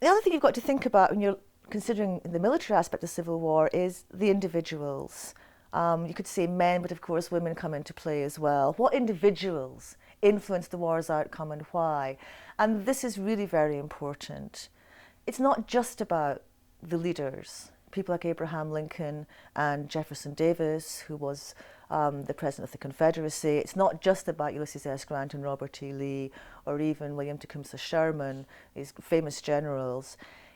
The other thing you've got to think about when you're considering the military aspect of civil war is the individuals. You could say men, but of course women come into play as well. What individuals influence the war's outcome and why? And this is really very important. It's not just about the leaders, people like Abraham Lincoln and Jefferson Davis, who was the president of the Confederacy. It's not just about Ulysses S. Grant and Robert E. Lee, or even William Tecumseh Sherman, these famous generals.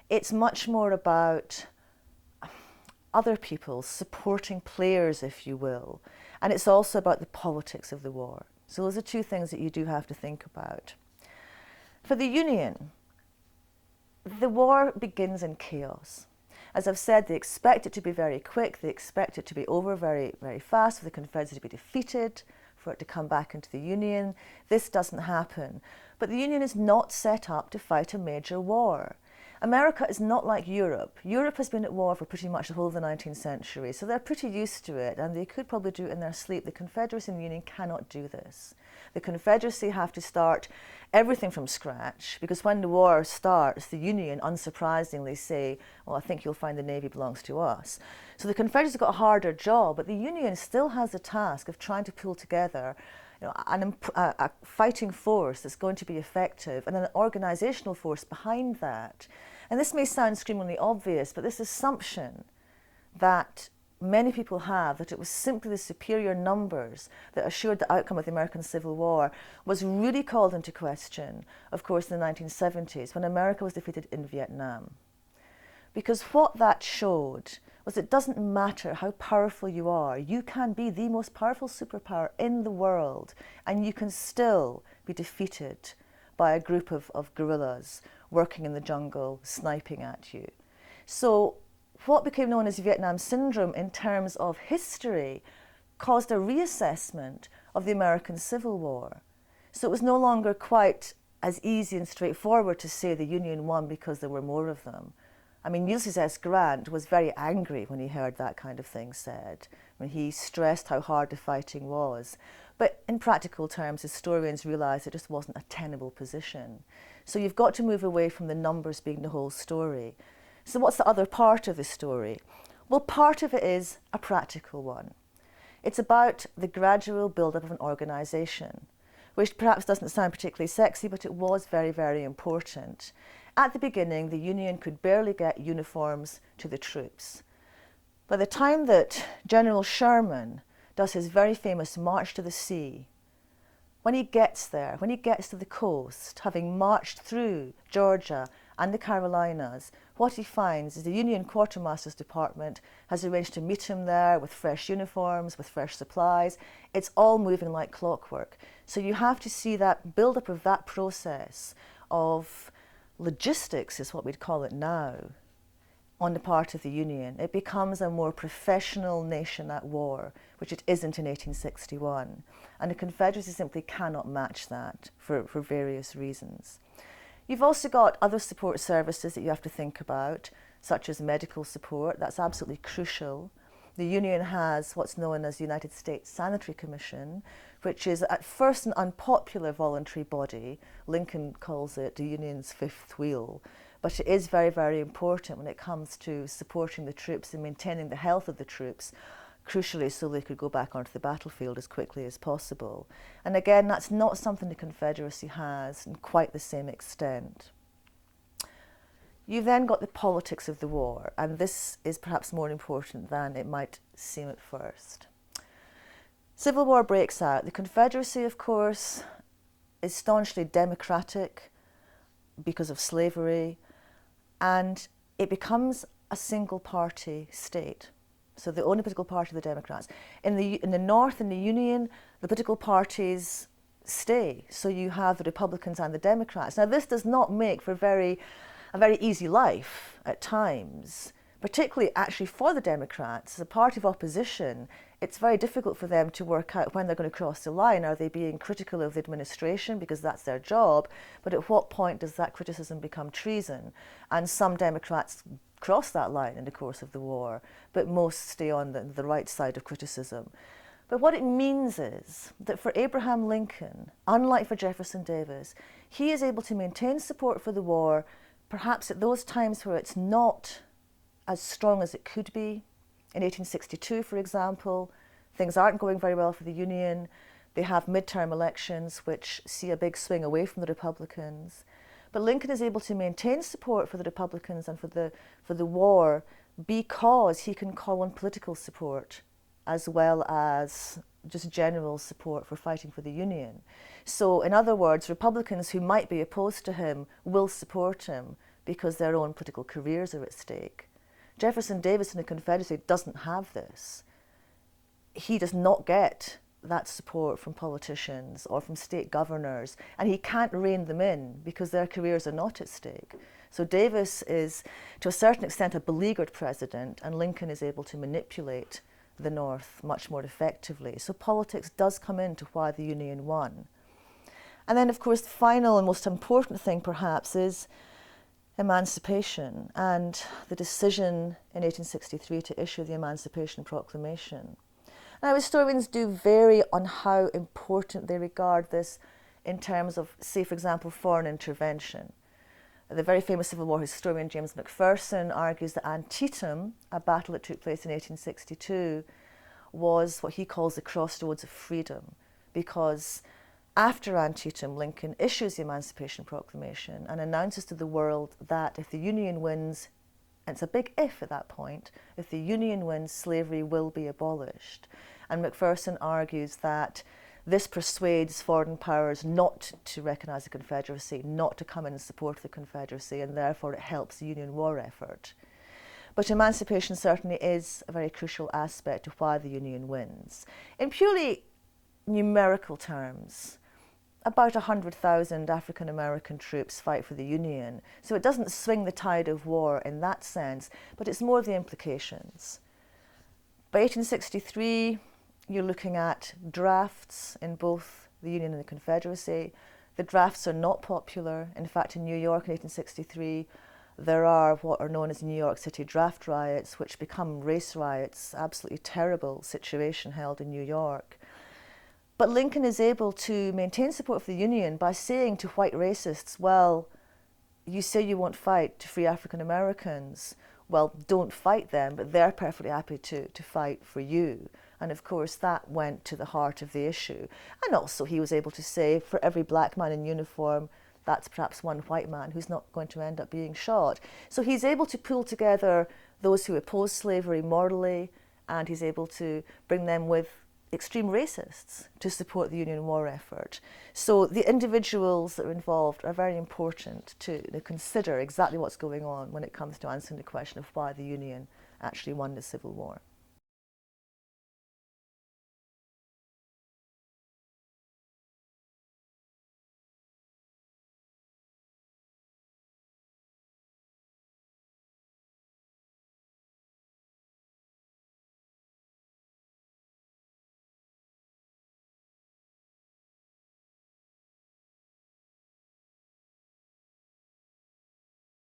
It's much more about other people, supporting players, if you will. And it's also about the politics of the war. So those are two things that you do have to think about. For the Union, the war begins in chaos. As I've said, they expect it to be very quick, they expect it to be over very, very fast, for the Confederacy to be defeated, for it to come back into the Union. This doesn't happen. But the Union is not set up to fight a major war. America is not like Europe. Europe has been at war for pretty much the whole of the 19th century, so they're pretty used to it, and they could probably do it in their sleep. The Confederacy and the Union cannot do this. The Confederacy have to start everything from scratch, because when the war starts, the Union, unsurprisingly, say, well, I think you'll find the Navy belongs to us. So the Confederacy have got a harder job, but the Union still has the task of trying to pull together a fighting force that's going to be effective, and an organisational force behind that. And this may sound screamingly obvious, but this assumption that many people have, that it was simply the superior numbers that assured the outcome of the American Civil War, was really called into question, of course, in the 1970s, when America was defeated in Vietnam. Because what that showed was it doesn't matter how powerful you are, you can be the most powerful superpower in the world, and you can still be defeated by a group of guerrillas working in the jungle, sniping at you. So what became known as Vietnam Syndrome in terms of history caused a reassessment of the American Civil War. So it was no longer quite as easy and straightforward to say the Union won because there were more of them. I mean, Ulysses S. Grant was very angry when he heard that kind of thing said, when he stressed how hard the fighting was. But in practical terms, historians realised it just wasn't a tenable position. So you've got to move away from the numbers being the whole story. So what's the other part of the story? Well, part of it is a practical one. It's about the gradual build-up of an organisation, which perhaps doesn't sound particularly sexy, but it was very, very important. At the beginning, the Union could barely get uniforms to the troops. By the time that General Sherman does his very famous March to the Sea, when he gets there, when he gets to the coast, having marched through Georgia and the Carolinas, what he finds is the Union Quartermaster's Department has arranged to meet him there with fresh uniforms, with fresh supplies. It's all moving like clockwork. So you have to see that build-up of that process of logistics, is what we'd call it now, on the part of the Union. It becomes a more professional nation at war, which it isn't in 1861. And the Confederacy simply cannot match that for various reasons. You've also got other support services that you have to think about, such as medical support. That's absolutely crucial. The Union has what's known as the United States Sanitary Commission, which is at first an unpopular voluntary body. Lincoln calls it the Union's fifth wheel. But it is very, very important when it comes to supporting the troops and maintaining the health of the troops, crucially so they could go back onto the battlefield as quickly as possible. And again, that's not something the Confederacy has in quite the same extent. You've then got the politics of the war, and this is perhaps more important than it might seem at first. Civil war breaks out. The Confederacy, of course, is staunchly democratic because of slavery, and it becomes a single-party state. So the only political party are the Democrats. In the North, in the Union, the political parties stay. So you have the Republicans and the Democrats. Now, this does not make for a very easy life at times, particularly actually for the Democrats. As a party of opposition, it's very difficult for them to work out when they're going to cross the line. Are they being critical of the administration because that's their job? But at what point does that criticism become treason? And some Democrats cross that line in the course of the war, but most stay on the right side of criticism. But what it means is that for Abraham Lincoln, unlike for Jefferson Davis, he is able to maintain support for the war perhaps at those times where it's not as strong as it could be, in 1862, for example, things aren't going very well for the Union. They have midterm elections which see a big swing away from the Republicans. But Lincoln is able to maintain support for the Republicans and for the war because he can call on political support as well as just general support for fighting for the Union. So in other words, Republicans who might be opposed to him will support him because their own political careers are at stake. Jefferson Davis in the Confederacy doesn't have this. He does not get that support from politicians or from state governors, and he can't rein them in because their careers are not at stake. So Davis is, to a certain extent, a beleaguered president, and Lincoln is able to manipulate the North much more effectively. So politics does come into why the Union won. And then, of course, the final and most important thing, perhaps, is emancipation and the decision in 1863 to issue the Emancipation Proclamation. Now, historians do vary on how important they regard this in terms of, say, for example, foreign intervention. The very famous Civil War historian James Macpherson argues that Antietam, a battle that took place in 1862, was what he calls the crossroads of freedom, because after Antietam, Lincoln issues the Emancipation Proclamation and announces to the world that if the Union wins, and it's a big if at that point, if the Union wins, slavery will be abolished. And Macpherson argues that this persuades foreign powers not to recognise the Confederacy, not to come in and support the Confederacy, and therefore it helps the Union war effort. But emancipation certainly is a very crucial aspect of why the Union wins. In purely numerical terms, about 100,000 African American troops fight for the Union. So it doesn't swing the tide of war in that sense, but it's more the implications. By 1863, you're looking at drafts in both the Union and the Confederacy. The drafts are not popular. In fact, in New York in 1863, there are what are known as New York City draft riots, which become race riots, absolutely terrible situation held in New York. But Lincoln is able to maintain support for the Union by saying to white racists, well, you say you won't fight to free African Americans. Well, don't fight them, but they're perfectly happy to fight for you. And of course, that went to the heart of the issue. And also he was able to say, for every black man in uniform, that's perhaps one white man who's not going to end up being shot. So he's able to pull together those who oppose slavery morally, and he's able to bring them with extreme racists to support the Union war effort. So the individuals that are involved are very important to consider exactly what's going on when it comes to answering the question of why the Union actually won the Civil War.